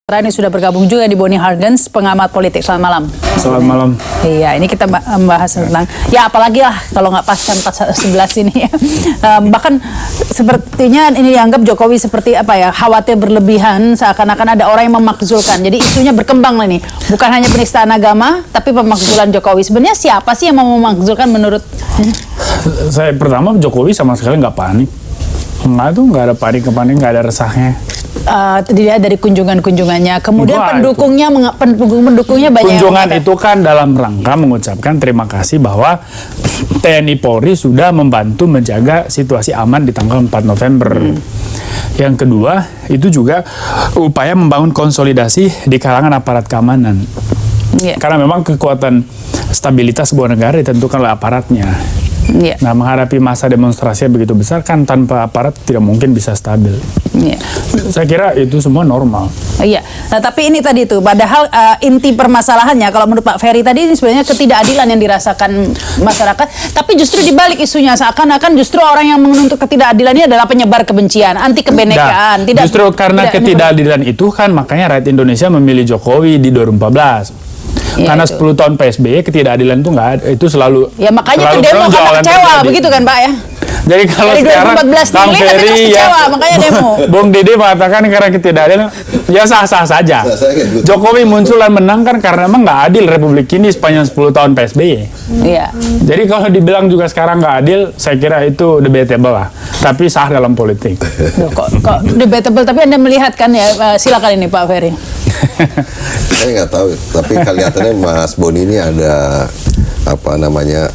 Ini sudah bergabung juga di Boni Hargens, pengamat politik. Selamat malam. Selamat malam. Iya, ini kita membahas tentang, ya apalagi lah kalau nggak paskan 411 ini ya. Bahkan sepertinya ini dianggap Jokowi seperti apa ya, khawatir berlebihan, seakan-akan ada orang yang memakzulkan. Jadi isunya berkembang lah nih, bukan hanya penistaan agama, tapi pemakzulan Jokowi. Sebenarnya siapa sih yang mau memakzulkan menurut? Saya pertama Jokowi sama sekali nggak panik. Nggak ada panik, nggak ada resahnya. Dilihat dari kunjungannya, kemudian pendukungnya banyak. Kunjungan itu kan dalam rangka mengucapkan terima kasih bahwa TNI Polri sudah membantu menjaga situasi aman di tanggal 4 November. Yang kedua, itu juga upaya membangun konsolidasi di kalangan aparat keamanan. Karena memang kekuatan stabilitas sebuah negara ditentukan oleh aparatnya. Nah, menghadapi masa demonstrasi yang begitu besar kan tanpa aparat tidak mungkin bisa stabil. Saya kira itu semua normal. Iya. Nah, tapi ini tadi tuh, padahal inti permasalahannya kalau menurut Pak Ferry tadi ini sebenarnya ketidakadilan yang dirasakan masyarakat. Tapi justru dibalik isunya seakan-akan justru orang yang menuntut ketidakadilan ini adalah penyebar kebencian, anti kebenekaan. Justru karena ketidakadilan itu kan makanya rakyat Indonesia memilih Jokowi di 2014. Karena 10 tahun PSBY ketidakadilan itu nggak ada, itu selalu. Ya makanya ke demo karena kecewa begitu kan Pak ya. Jadi kalau dari sekarang Bang Ferry ya, makanya demo. Bung Dede mengatakan karena ketidakadilan, ya sah-sah saja. Jokowi muncul dan menang kan karena emang nggak adil Republik ini sepanjang 10 tahun PSBY. Iya. Jadi kalau dibilang juga sekarang nggak adil, saya kira itu debatable lah. Tapi sah dalam politik. Duh, kok debatable? Tapi Anda melihat kan ya, silakan ini Pak Ferry. Saya nggak tahu, tapi kelihatannya Mas Boni ini ada apa namanya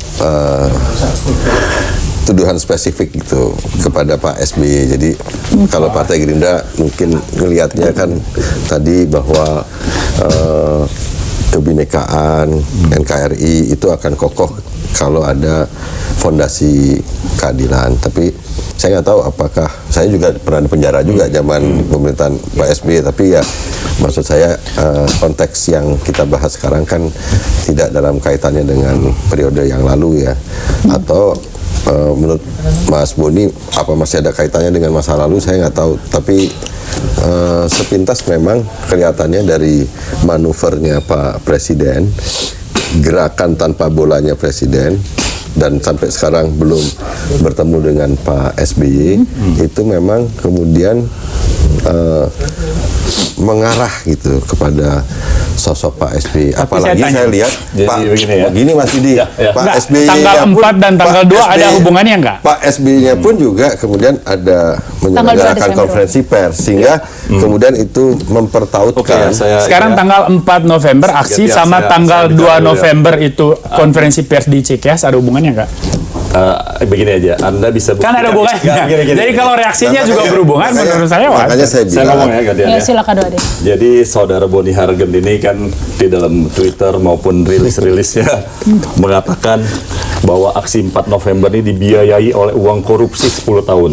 tuduhan spesifik gitu kepada Pak SBY. Jadi kalau Partai Gerindra mungkin ngelihatnya kan tadi bahwa kebinekaan NKRI itu akan kokoh kalau ada fondasi keadilan. Tapi saya nggak tahu apakah, saya juga pernah di penjara juga zaman pemerintahan Pak SBY, tapi ya maksud saya konteks yang kita bahas sekarang kan tidak dalam kaitannya dengan periode yang lalu ya. Atau menurut Mas Boni apa masih ada kaitannya dengan masa lalu, saya nggak tahu. Tapi sepintas memang kelihatannya dari manuvernya Pak Presiden, gerakan tanpa bolanya Presiden, dan sampai sekarang belum bertemu dengan Pak SBY, itu memang kemudian mengarah gitu kepada sosok Pak SBY. Apalagi saya lihat Pak begini Mas Didi, Pak SBY tanggal 4 dan tanggal 2 ada hubungannya enggak? Pak SBY-nya pun juga kemudian ada menyelenggarakan konferensi pers, sehingga kemudian itu mempertautkan. Sekarang tanggal 4 November aksi sama tanggal 2 November itu konferensi pers di Cikeas, ada hubungannya enggak? Begini aja, Anda bisa kan ada hubungannya. Jadi kalau reaksinya juga berhubungan, menurut saya makanya saya bilang. Ngomong ya, gantian ya. Silakan Dode. Jadi saudara Boni Hargens ini kan di dalam Twitter maupun rilis-rilisnya mengatakan bahwa aksi 4 November ini dibiayai oleh uang korupsi 10 tahun.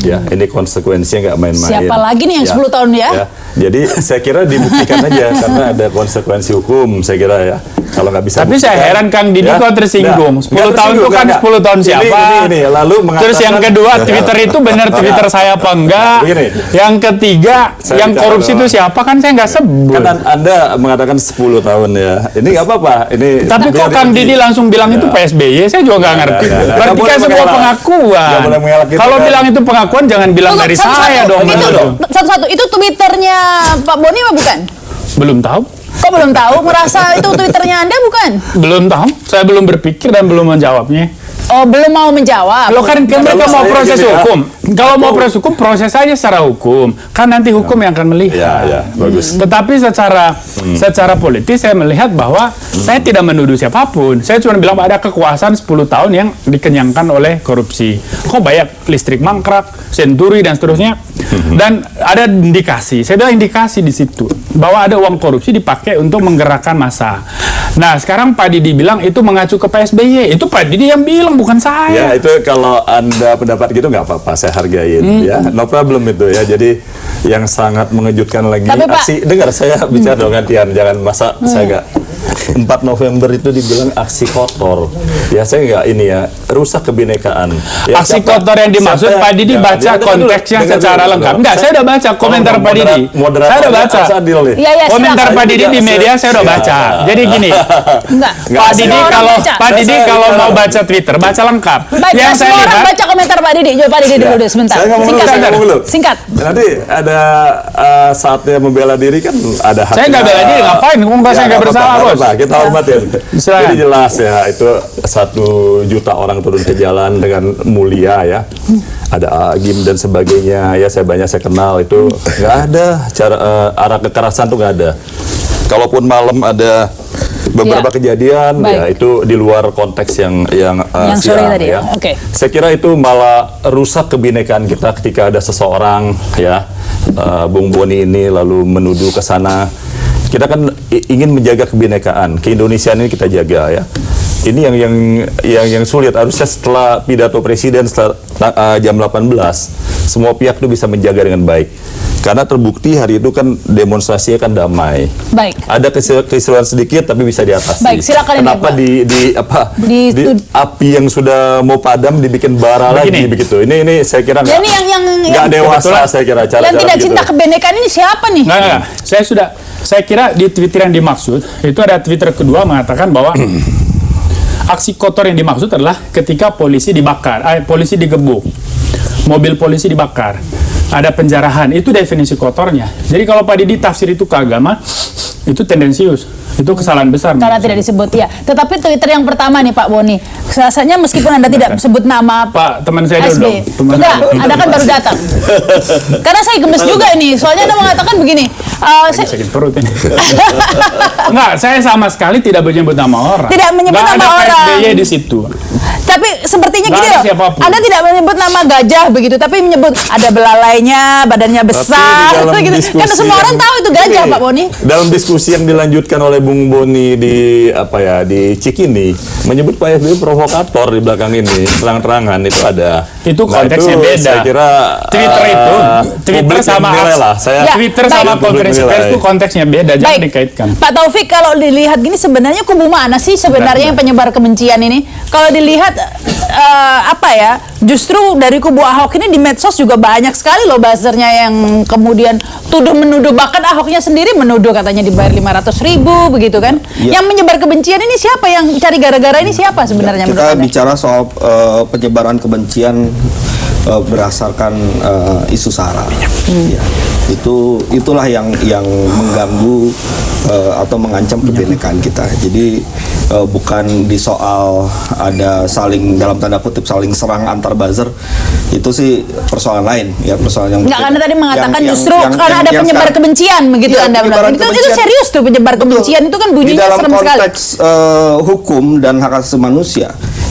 Ya, ini konsekuensinya nggak main-main. Siapa lagi nih yang 10 tahun ya? Jadi saya kira dibuktikan aja karena ada konsekuensi hukum, saya kira ya. Kalau nggak bisa. Tapi saya heran Kang Didi kok tersinggung. 10 tahun itu kan 10 tahun siapa? Ini, lalu terus yang kedua, Twitter itu benar Twitter saya apa enggak? Yang ketiga, yang korupsi itu siapa, kan saya nggak sebut. Kan Anda mengatakan 10 tahun ya. Ini nggak apa-apa. Ini. Tapi kok Kang Didi langsung bilang itu PSBY, saya juga nggak ngerti. Berarti kan sebuah pengakuan. Kalau bilang itu pengakuan, jangan bilang dari saya dong. Satu-satu, itu Twitternya Pak Boni apa bukan? Belum tahu. Kok belum tahu? Merasa itu Twitternya Anda bukan? Belum tahu. Saya belum berpikir dan belum menjawabnya. Oh, belum mau menjawab. Lo kan mereka mau proses hukum. Kalau mau proses hukum, proses aja secara hukum. Kan nanti hukum yang akan melihat. Ya, bagus. Tetapi secara politis saya melihat bahwa saya tidak menuduh siapapun. Saya cuma bilang ada kekuasaan 10 tahun yang dikenyangkan oleh korupsi. Kok banyak listrik mangkrak, senturi dan seterusnya. Dan ada indikasi, saya bilang indikasi di situ bahwa ada uang korupsi dipakai untuk menggerakkan massa. Nah, sekarang Pak Didi bilang itu mengacu ke PSBY. Itu Pak Didi yang bilang, bukan saya. Ya, itu kalau Anda pendapat gitu nggak apa-apa, saya hargain ya. No problem itu ya. Jadi yang sangat mengejutkan lagi. Tapi, aksi, dengar saya bicara dong gantian, jangan masa saya nggak. 4 November itu dibilang aksi kotor. Ya saya nggak ini ya, rusak kebinekaan. Ya, Aksi kotor yang dimaksud Pak Didi baca konteksnya secara lengkap. Enggak, saya udah baca komentar Pak Didi. Saya udah baca. Iya, Komentar silakan. Pak Didi di media saya udah baca. Jadi gini, Enggak. Pak Didi Semua orang kalau baca. Pak Didi kalau mau baca Twitter baca lengkap. Baca, Yang saya semua orang lihat baca komentar Pak Didi. Coba Pak Didi dulu sebentar. Saya ngomong Singkat. dulu, saya ngomong dulu. Singkat. Nanti ada saatnya membela diri kan ada hak. Saya nggak bela diri, ngapain? Saya nggak bersalah, Bos. Kita hormatin. Silakan. Jadi jelas ya, itu 1 juta orang turun ke jalan dengan mulia ya. Ada agim dan sebagainya ya, saya kenal itu nggak ada cara arah kekerasan tuh nggak ada. Kalaupun malam ada beberapa Ya. kejadian Baik. ya itu di luar konteks yang sore siang, tadi ya. Oke. Saya kira itu malah rusak kebinekaan kita ketika ada seseorang ya, Bung Boni ini lalu menuduh ke sana. Kita kan ingin menjaga kebinekaan, keindonesiaan ini kita jaga ya. Ini yang sulit. Harusnya setelah pidato presiden setelah jam 18 semua pihak itu bisa menjaga dengan baik. Karena terbukti hari itu kan demonstrasinya kan damai. Baik. Ada keseruan sedikit tapi bisa diatasi. Baik, silakan ini, Kenapa Pak. di api yang sudah mau padam dibikin bara lagi Begini. begitu. Ini saya kira Ya, nggak ini yang nggak dewasa saya kira cara yang tidak begitu. cinta kebenekaan ini siapa nih? Nggak. Saya kira di Twitter yang dimaksud itu ada Twitter kedua mengatakan bahwa aksi kotor yang dimaksud adalah ketika polisi dibakar, polisi digebuk, mobil polisi dibakar, ada penjarahan, itu definisi kotornya. Jadi kalau Pak Didi tafsir itu ke agama, itu tendensius, itu kesalahan besar. Karena tidak disebut ya. Tetapi Twitter yang pertama nih Pak Boni, rasanya meskipun Anda tidak sebut nama Pak, teman saya dulu SB, dong. Teman enggak, saya. Anda kan baru datang. Karena saya gemes juga ini, soalnya Anda mengatakan begini. Lagi sakit perut ini. Enggak, saya sama sekali tidak menyebut nama orang. Tidak menyebut Nggak nama ada orang. PSBY di situ. Tapi sepertinya Nggak gini ada loh, siapapun. Anda tidak menyebut nama gajah begitu, tapi menyebut ada belalainya, badannya besar, Tapi di dalam gitu. diskusi Karena semua orang yang- tahu itu gajah, Ini, Pak Boni. Dalam diskusi yang dilanjutkan oleh Bung Boni di di Cikini menyebut Pak SBY provokator di belakang ini terang-terangan itu ada. Itu konteksnya itu beda. Saya kira Twitter itu, Twitter publik yang sama menilai lah. Saya Ya, Twitter baik. sama konferensi Publik pers menilai. itu konteksnya beda, jangan Baik, dikaitkan. Pak Taufik, kalau dilihat gini sebenarnya kubu mana sih sebenarnya yang penyebar kebencian ini? Kalau dilihat apa ya, justru dari kubu Ahok ini di medsos juga banyak sekali loh buzzernya yang kemudian tuduh-menuduh, bahkan Ahoknya sendiri menuduh katanya dibayar 500.000 begitu kan? Ya. Yang menyebar kebencian ini siapa, yang cari gara-gara ini siapa sebenarnya menurut Kita Anda? bicara soal penyebaran kebencian berdasarkan isu sara. Ya. Itulah yang mengganggu atau mengancam kebinekaan kita. Jadi bukan di soal ada saling dalam tanda kutip saling serang antar buzzer, itu sih persoalan lain ya, persoalan yang Enggak, berbeda. karena tadi mengatakan Yang- justru yang- karena yang- ada yang penyebar sekarang- kebencian begitu Iya, Anda bilang. penyebaran Itu kebencian. serius tuh penyebar Betul. kebencian itu kan bunyinya di dalam serem sekali. konteks hukum dan hak asasi manusia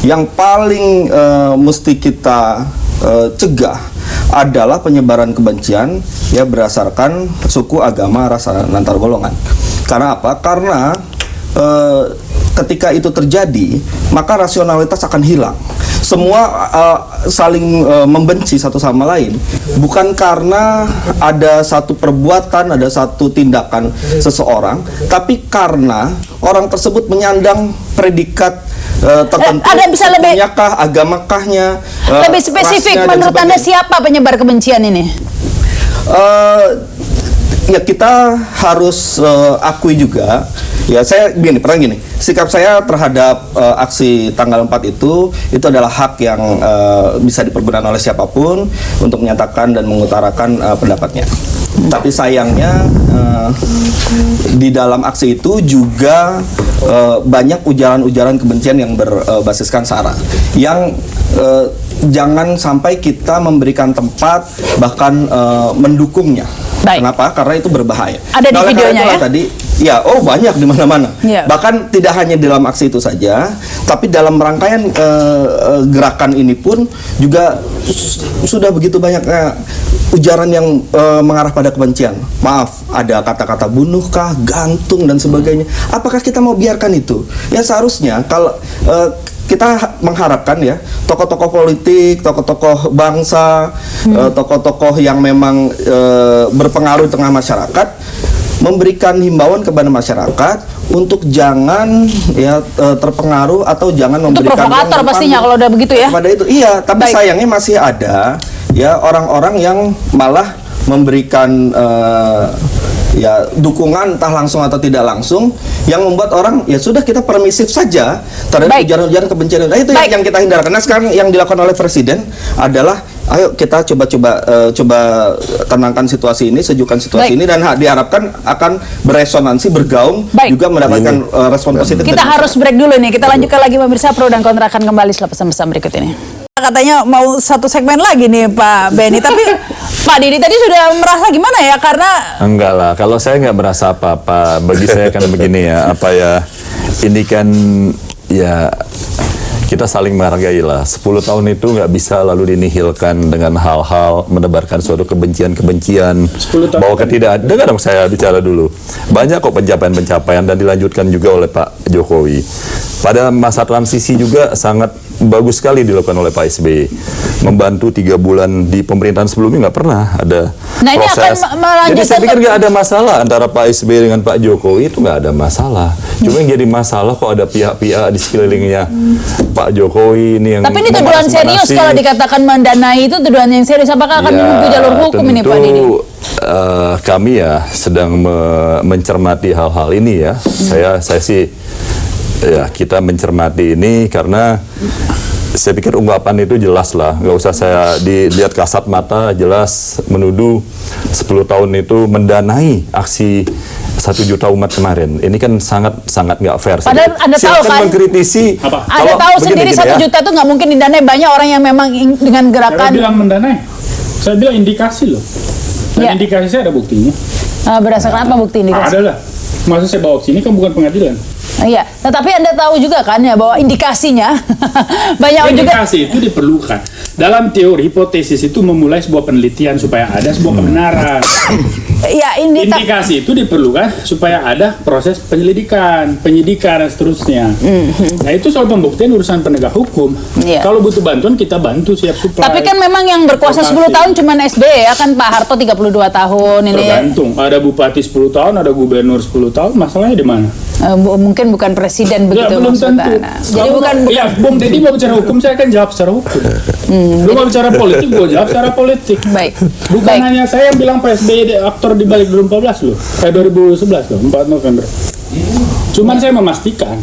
yang paling mesti kita cegah adalah penyebaran kebencian ya berdasarkan suku, agama, ras, dan antar golongan. Karena apa? Karena ketika itu terjadi maka rasionalitas akan hilang. Semua saling membenci satu sama lain bukan karena ada satu perbuatan, ada satu tindakan seseorang, tapi karena orang tersebut menyandang predikat tertentu. Ada bisa lebih- sukunyakah, agamakahnya, Lebih spesifik rasnya, dan menurut Anda sebagainya. siapa penyebar kebencian ini? Ya kita harus akui juga ya, saya pernah gini, sikap saya terhadap aksi tanggal 4 itu adalah hak yang bisa dipergunakan oleh siapapun untuk menyatakan dan mengutarakan pendapatnya. Tapi sayangnya di dalam aksi itu juga banyak ujaran-ujaran kebencian yang berbasiskan sara yang jangan sampai kita memberikan tempat bahkan mendukungnya. Baik. Kenapa? Karena itu berbahaya. Ada di Oleh karena videonya itulah ya? Tadi, ya, banyak di mana-mana. Iya. Bahkan tidak hanya dalam aksi itu saja, tapi dalam rangkaian gerakan ini pun juga sudah begitu banyak ujaran yang mengarah pada kebencian. Maaf, ada kata-kata bunuhkah, gantung dan sebagainya. Apakah kita mau biarkan itu? Ya seharusnya kalau kita mengharapkan ya tokoh-tokoh politik, tokoh-tokoh bangsa, tokoh-tokoh yang memang berpengaruh di tengah masyarakat memberikan himbauan kepada masyarakat untuk jangan ya terpengaruh atau jangan Itu memberikan provokator ruang pastinya panggung kalau udah begitu ya. kepada itu. Iya, tapi Baik. sayangnya masih ada ya orang-orang yang malah memberikan ya dukungan entah langsung atau tidak langsung yang membuat orang ya sudah kita permisif saja terhadap Baik. ujaran-ujaran kebencian. Nah, itu Baik. yang kita hindarkan. Nah, sekarang yang dilakukan oleh presiden adalah ayo kita coba tenangkan situasi ini, sejukkan situasi Baik. ini dan diharapkan akan beresonansi, bergaung, Baik. juga mendapatkan respon positif. Kita dari harus break dulu nih. Kita lanjutkan lagi pemirsa, Pro dan Kontra akan kembali setelah pesan-pesan berikut ini. Katanya mau satu segmen lagi nih Pak Benny, tapi Pak Didi tadi sudah merasa gimana ya, karena Enggak lah, kalau saya nggak merasa apa-apa. Bagi saya kan begini ya, apa ya, ini kan ya kita saling menghargai lah. 10 tahun itu nggak bisa lalu dinihilkan dengan hal-hal menebarkan suatu kebencian-kebencian. 10 tahun. Bahwa dengar dong saya bicara dulu. Banyak kok pencapaian-pencapaian dan dilanjutkan juga oleh Pak Jokowi. Pada masa transisi juga sangat bagus sekali dilakukan oleh Pak SBY. Membantu 3 bulan di pemerintahan sebelumnya nggak pernah ada Nah, ini akan proses. melanjutkan Jadi saya pikir nggak ada masalah antara Pak SBY dengan Pak Jokowi, itu nggak ada masalah. Cuma yang jadi masalah kok ada pihak-pihak di sekelilingnya Pak Jokowi ini yang tapi ini tuduhan serius memanas-manasi. kalau dikatakan mendanai itu tuduhan yang serius. Apakah akan Ya, menempuh jalur hukum ini Pak Didi? Kami ya sedang mencermati hal-hal ini ya. Saya sih ya kita mencermati ini karena saya pikir ungkapan itu jelas lah, nggak usah saya dilihat kasat mata, jelas menuduh 10 tahun itu mendanai aksi 1 juta umat kemarin. Ini kan sangat nggak fair. Padahal Anda tahu Silakan kan, mengkritisi. Apa? Anda Kalau tahu begini, sendiri gini 1 ya. juta itu nggak mungkin didanai. Banyak orang yang memang dengan Saya gerakan bilang mendanai. Saya bilang indikasi loh. Ya. Dan indikasi saya ada buktinya. berdasarkan apa bukti indikasi? Ada lah. Masa saya bawa ke sini kan bukan pengadilan. Iya, tetapi Anda tahu juga kan ya bahwa indikasinya banyak juga. Indikasi itu diperlukan. Dalam teori hipotesis itu memulai sebuah penelitian supaya ada sebuah kebenaran. Ya ini Indikasi itu diperlukan supaya ada proses penyelidikan, penyidikan dan seterusnya. Nah itu soal pembuktian urusan penegak hukum. Iya. Kalau butuh bantuan kita bantu siap supply. Tapi kan memang yang berkuasa 10 Lokasi. tahun cuman SBY ya kan, Pak Harto 32 tahun ini ya. Tergantung. Ada bupati 10 tahun, ada gubernur 10 tahun. Masalahnya di mana? Mungkin bukan presiden Ya begitu belum maksudnya. tentu. Nah, jadi Kalau bukan ya, Bung Deddy mau bicara hukum, saya akan jawab secara hukum. Lu mau bicara politik, gue jawab secara politik. Baik. Bukan Baik. hanya saya yang bilang Pak SBY aktor di balik 2014 loh. 2011 loh, 4 November. Cuman saya memastikan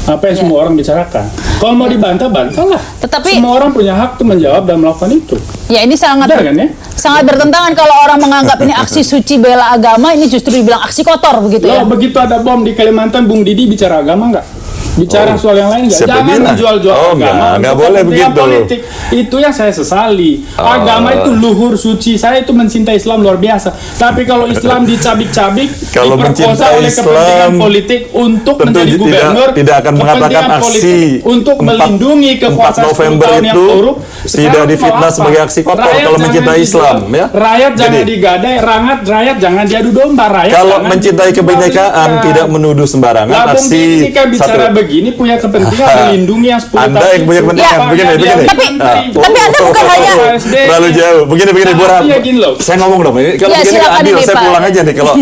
apa yang semua orang bicarakan. Kalau mau dibantah, bantahlah. Tetapi- semua orang punya hak tuh menjawab dan melakukan itu. Ya ini sangat Benar kan ya? sangat bertentangan kalau orang menganggap ini aksi suci bela agama, ini justru dibilang aksi kotor begitu ya. Loh, begitu ada bom di Kalimantan, Bung Didi bicara agama nggak? Bicara soal yang lain nggak? siapa Jangan bilang? menjual-jual Oh, agama. nggak untuk boleh kepentingan begitu. politik. Itu yang saya sesali. Agama itu luhur suci. Saya itu mencintai Islam luar biasa. Tapi kalau Islam dicabik-cabik, Kalau diperkosa mencintai oleh kepentingan Islam, politik untuk tentu menjadi gubernur, tidak akan mengatakan kepentingan aksi politik untuk 4 melindungi kekuasaan 4 November 10 tahun yang itu korup. tidak Sekarang difitnah mau apa? sebagai aksi kotor Rakyat kalau jangan mencintai dijual. Islam, ya. Rakyat jangan Jadi, digadai, rakyat jangan diadu domba. Rakyat Kalau jangan mencintai kebinekaan dijual-belikan. tidak menuduh sembarangan Lah, Bung aksi Didi kan bicara satu. begini punya kepentingan melindungi yang 10 Anda tahun yang punya itu. kepentingan, Ya, begini, dia begini. Tapi- Ah, tapi Anda bukan hanya- terlalu jauh. Begini, Nah, Bu Ram. artinya gini loh. Saya ngomong dong, ini kalau Ya, begini nggak silakan adil. ini, Saya Pak. pulang aja nih kalau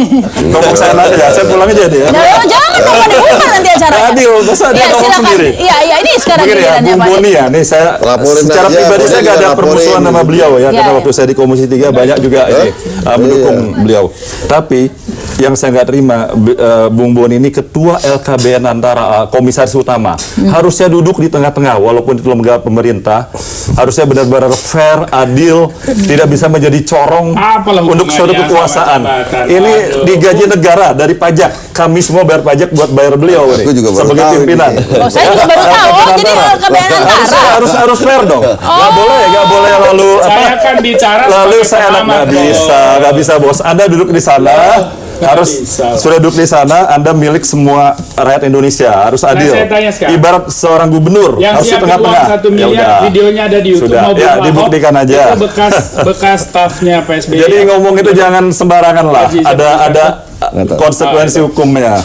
ngomong saya nanya, saya pulang aja deh. Ya. Nah, jangan dong, ada hukum nanti acaranya. Nggak adil, masa dia Ya, ngomong silakan. sendiri. Iya, iya, ini sekarang Begini ya, gilirannya, Bung Pak. Boni ya, nih saya Laporin secara aja, pribadi saya nggak ada laporin. permusuhan sama beliau ya, Ya, karena ya. waktu saya di Komisi 3 banyak juga ini mendukung beliau. Tapi yang saya nggak terima, Bung Boni ini ketua LKBN antara komisaris utama, harusnya duduk di tengah-tengah, walaupun itu lembaga pemerintah, harusnya benar-benar fair, adil, tidak bisa menjadi corong Apalah untuk suatu hubungannya kekuasaan. sama jabatan? Ini Aduh. digaji negara dari pajak, kami semua bayar pajak buat bayar beliau ini Aku juga baru sebagai tahu pimpinan. ini. Oh, saya juga baru tahu. Oh, jadi LKBN antara. harus fair dong. Nggak boleh lalu Saya kan bicara lalu sebagai saya pengamat, nggak bisa bos. Anda duduk di sana. Harus bisa. sudah duduk di sana, Anda milik semua rakyat Indonesia, harus adil. saya tanya sekarang. Ibarat seorang gubernur Yang harus di siap uang tengah-tengah. 1 miliar, udah. videonya ada di YouTube. Sudah, mau ya, Ahok, dibuktikan aja. Itu bekas stafnya PSBY. Jadi ngomong itu jangan sembarangan lah. Haji Ada Jafar. konsekuensi hukumnya.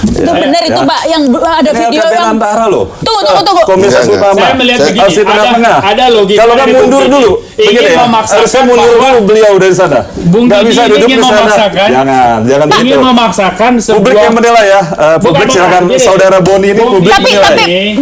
Itu benar itu, Pak, yang ada Ini video LKPN yang antara loh. Tunggu. Komisaris Enggak, utama. Saya melihat begini, Opsi tengah-tengah. ada logika Kalau nggak dari mundur Bung dulu. Didi. Ingin Begini ya, memaksakan harusnya mundur bahwa dulu beliau dari sana. Bung Nggak Didi bisa duduk ingin di sana. memaksakan. Jangan ingin gitu. memaksakan Publik sebuah yang menilai ya. Publik Bukan, silakan gini. saudara Boni ini Bung publik Tapi- menilai.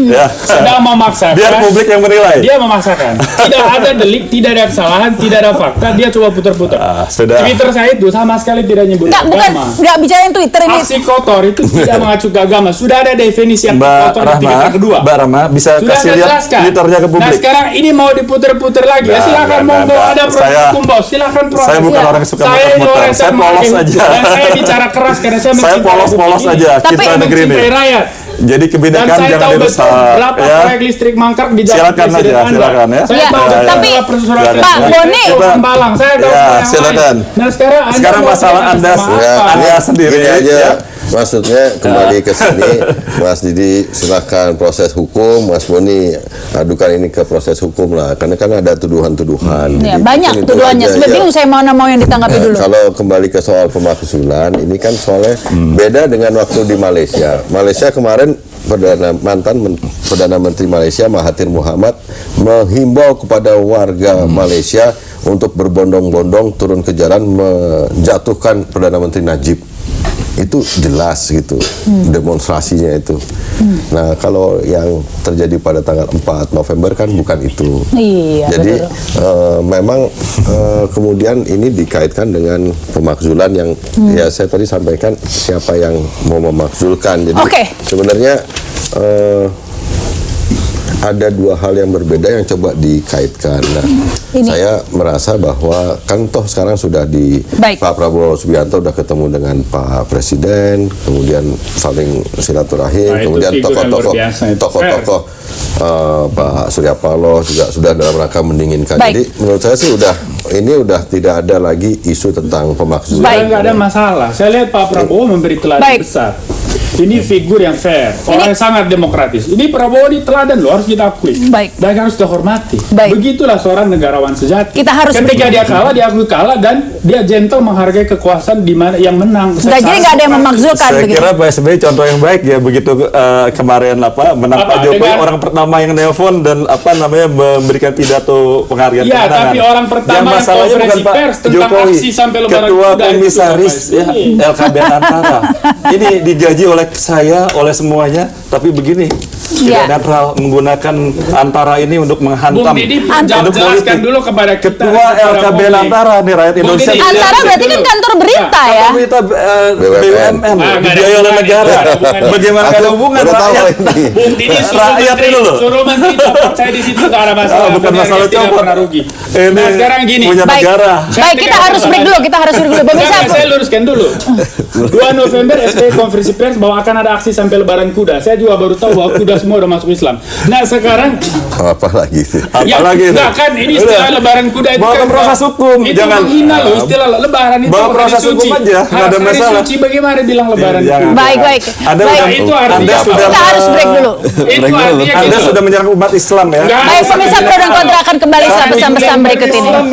Ya. sedang memaksakan. Biar publik yang menilai. Dia memaksakan. Tidak ada delik, tidak ada kesalahan, tidak ada fakta. Dia coba putar-putar. sudah. Twitter saya itu sama sekali tidak nyebut bukan agama. nggak bicara yang Twitter ini. Aksi kotor itu tidak mengacu ke agama. Sudah ada definisi yang Mbak kotor di tingkat Rahma, kedua. Mbak Rahma bisa Sudah kasih saya lihat jelaskan. Twitternya ke Nah publik. sekarang ini mau diputer-puter lagi. Ya silakan monggo, ada proses Saya- hukum bos. Silakan proses. saya bukan Ya. orang yang suka Saya ini muter-muter. orang yang Saya memakai polos hukum. aja. Dan saya bicara keras karena saya Saya mencintai polos-polos Republik ini. aja Tapi- kita negeri ini. Mencintai rakyat. Jadi Dan kebinekaan saya jangan tahu betul dirusak berapa ya. proyek listrik mangkrak di jalan Silakan Presiden aja, Anda. silakan ya. Saya Ya, tahu betul tapi- berapa persoalan Silakan. Pak Presiden. Boni. Saya tahu Hambalang, saya tahu Ya, yang silakan. lain. Nah sekarang Anda Sekarang mau masalah bicara Anda sama Ya, apa? Anda sendiri Gini aja, ya. maksudnya kembali ke sini, Mas Didi silakan proses hukum, Mas Boni adukan ini ke proses hukum lah, karena kan ada tuduhan-tuduhan. Ya, Jadi banyak mungkin itu tuduhannya. aja, Sebenarnya ya. bingung saya mau yang ditanggapi Ya, dulu. kalau kembali ke soal pemakzulan, ini kan soalnya beda dengan waktu di Malaysia. Malaysia kemarin Perdana Menteri Malaysia Mahathir Mohamad menghimbau kepada warga Malaysia untuk berbondong-bondong turun ke jalan menjatuhkan Perdana Menteri Najib. Itu jelas gitu demonstrasinya itu. Nah, kalau yang terjadi pada tanggal 4 November kan bukan itu. Iya, Jadi betul. memang kemudian ini dikaitkan dengan pemakzulan yang ya saya tadi sampaikan siapa yang mau memakzulkan. Jadi Oke. sebenarnya ada dua hal yang berbeda yang coba dikaitkan. Nah, Ini. saya merasa bahwa kan toh sekarang sudah di Baik. Pak Prabowo Subianto sudah ketemu dengan Pak Presiden, kemudian saling silaturahim, Nah, itu kemudian figur yang tokoh-tokoh luar biasa itu. tokoh-tokoh Pak Surya Paloh juga sudah dalam rangka mendinginkan. Baik. Jadi menurut saya sih ini udah tidak ada lagi isu tentang pemakzulan. Baik. Sudah nggak ada masalah. Saya lihat Pak Prabowo memberi teladan Baik. besar. Ini figur yang fair, orang yang sangat demokratis. Ini Prabowo di teladan loh, harus kita akui. Baik. Dan harus dihormati. Baik. Begitulah seorang negarawan sejati. Kita harus Ketika dia kalah, dia akui kalah dan dia gentle menghargai kekuasaan di mana yang menang. Nggak, jadi nggak ada yang memakzulkan Saya begitu. kira Pak SBY contoh yang baik ya begitu kemarin menang Apa, Pak Jokowi dengan- orang pertama yang nelpon dan memberikan pidato penghargaan Ya, kemenangan. tapi orang pertama yang masalahnya konferensi bukan Pak pers tentang Jokowi, aksi sampai lebaran Ketua kuda itu Komisaris Pak ya, SBY. LKPN Antara. Ini digaji oleh saya, oleh semuanya, tapi begini tidak Ya. netral menggunakan Antara ini untuk Bung menghantam Didi untuk jelaskan politik. dulu kepada kita. Ketua LKPN Antara nih rakyat Bung Indonesia. Didi, Antara jelaskan berarti kan dulu. kantor berita Nah, ya. Pemerintah BUMN. BUMN Ah, nggak ada dibiayai oleh hubungannya, negara. nggak ada hubungannya. Bagaimana nggak ada hubungan Baru tahu rakyat? ini. Bung Didi suruh Rakyat menteri, ini loh. suruh menteri copot saya di situ nggak ada masalah. Bukan Benar, masalah tidak copot. pernah rugi. Ini Nah sekarang gini. punya Baik. negara. Baik, kita harus break dulu. Pemirsa, Saya luruskan dulu. 2 November SBY konferensi pers bahwa akan ada aksi sampai lebaran kuda. Saya juga baru tahu bahwa kuda semua udah masuk Islam. Nah sekarang Apa lagi sih? Apalagi enggak kan ini istilah Udah. lebaran kuda itu Bawa ke kan proses hukum, itu jangan. menghina loh istilah lebaran itu Bawa hari proses suci. hukum aja, nggak ada Hari masalah. suci bagaimana bilang lebaran Jangan. kuda? Baik. Anda Baik. udah- Itu artinya Anda apa? sudah Kita harus break dulu. Itu artinya Anda gitu. sudah menyerang umat Islam ya. Enggak, Baik, saya pemirsa tidak pro dan tahu. kontra akan kembali setelah pesan-pesan berikut ini. Islam